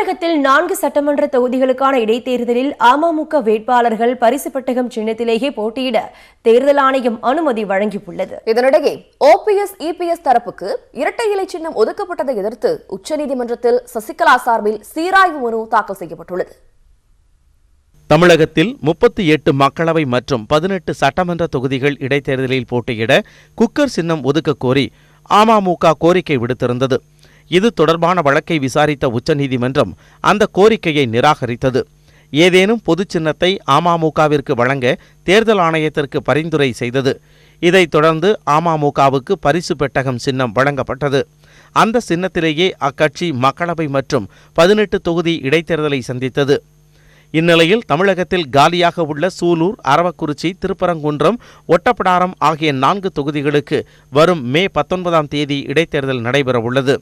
தமிழகத்தில் 4 சட்டமன்ற தொகுதிகளுக்கான இடைத்தேர்தலில் அமமுக வேட்பாளர்கள் பரிசு பெட்டகம் சின்னத்திலேயே போட்டியிட தேர்தல் ஆணையம் அனுமதி வழங்கியுள்ளது. இதனிடையே ஓபிஎஸ் இபிஎஸ் தரப்புக்கு இரட்டை இலை சின்னம் ஒதுக்கப்பட்டதை எதிர்த்து உச்சநீதிமன்றத்தில் சசிகலா சார்பில் சீராய்வு மனு தாக்கல் செய்யப்பட்டுள்ளது. தமிழகத்தில் 38 மக்களவை மற்றும் 18 சட்டமன்ற தொகுதிகள் இடைத்தேர்தலில் போட்டியிட குக்கர் சின்னம் ஒதுக்க கோரி அமமுக கோரிக்கை விடுத்திருந்தது. இது தொடர்பான வழக்கை விசாரித்த உச்சநீதிமன்றம் அந்த கோரிக்கையை நிராகரித்தது. ஏதேனும் பொது சின்னத்தை அமமுகவிற்கு வழங்க தேர்தல் ஆணையத்திற்கு பரிந்துரை செய்தது. இதைத் தொடர்ந்து அமமுகவுக்கு பரிசு பெட்டகம் சின்னம் வழங்கப்பட்டது. அந்த சின்னத்திலேயே அக்கட்சி மக்களவை மற்றும் 18 தொகுதி இடைத்தேர்தலை சந்தித்தது. இந்நிலையில் தமிழகத்தில் காலியாக உள்ள சூலூர், அரவக்குறிச்சி, திருப்பரங்குன்றம், ஒட்டப்பிடாரம் ஆகிய 4 தொகுதிகளுக்கு வரும் மே 19ஆம் தேதி இடைத்தேர்தல் நடைபெறவுள்ளது.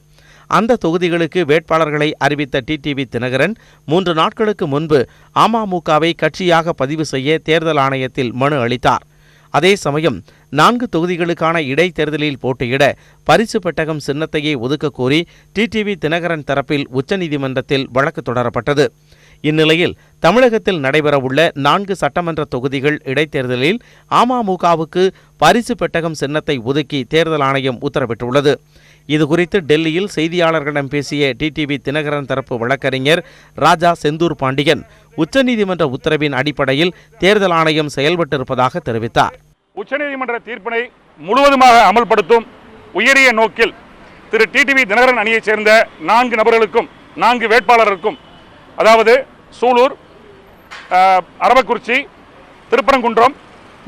அந்த தொகுதிகளுக்கு வேட்பாளர்களை அறிவித்த டிடிவி தினகரன் 3 நாட்களுக்கு முன்பு அமமுகவை கட்சியாக பதிவு செய்ய தேர்தல் ஆணையத்தில் மனு அளித்தார். அதே சமயம் 4 தொகுதிகளுக்கான இடைத்தேர்தலில் போட்டியிட பரிசு பெட்டகம் சின்னத்தையே ஒதுக்க கோரி டிடிவி தினகரன் தரப்பில் உச்சநீதிமன்றத்தில் வழக்கு தொடரப்பட்டது. இந்நிலையில் தமிழகத்தில் நடைபெறவுள்ள 4 சட்டமன்ற தொகுதிகள் இடைத்தேர்தலில் அமமுகவுக்கு பரிசு பெட்டகம் சின்னத்தை ஒதுக்கி தேர்தல் ஆணையம் உத்தரவிட்டுள்ளது. இதுகுறித்து டெல்லியில் செய்தியாளர்களிடம் பேசிய டிடிவி தினகரன் தரப்பு வழக்கறிஞர் ராஜா செந்தூர் பாண்டியன் உச்சநீதிமன்ற உத்தரவின் அடிப்படையில் தேர்தல் ஆணையம் செயல்பட்டிருப்பதாக தெரிவித்தார். உச்சநீதிமன்ற தீர்ப்பினை முழுவதுமாக அமல்படுத்தும் உயரிய நோக்கில் திரு டிடிவி தினகரன் அணியைச் சேர்ந்த 4 நபர்களுக்கும் 4 வேட்பாளருக்கும், அதாவது சூலூர், அரவக்குறிச்சி, திருப்பரங்குன்றம்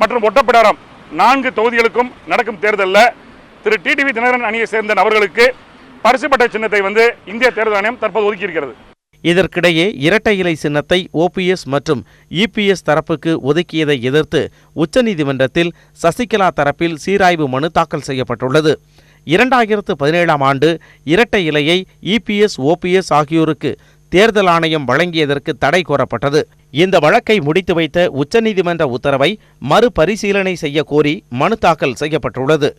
மற்றும் ஒட்டப்பிடாரம் 4 தொகுதிகளுக்கும் நடக்கும் தேர்தலில் திரு டிடிவி தினகரன் அணியை சேர்ந்த நபர்களுக்கு பரிசு பெட்டக சின்னத்தை இந்திய தேர்தல் ஆணையம் தற்போது ஒதுக்கியிருக்கிறது. இதற்கிடையே இரட்டை இலை சின்னத்தை ஓபிஎஸ் மற்றும் இபிஎஸ் தரப்புக்கு ஒதுக்கியதை எதிர்த்து உச்சநீதிமன்றத்தில் சசிகலா தரப்பில் சீராய்வு மனு தாக்கல் செய்யப்பட்டுள்ளது. 2017ஆம் ஆண்டு இரட்டை இலையை இபிஎஸ், ஓபிஎஸ் ஆகியோருக்கு தேர்தல் ஆணையம் வழங்கியதற்கு தடை கோரப்பட்டது. இந்த வழக்கை முடித்து வைத்த உச்சநீதிமன்ற உத்தரவை மறுபரிசீலனை செய்ய கோரி மனு தாக்கல் செய்யப்பட்டுள்ளது.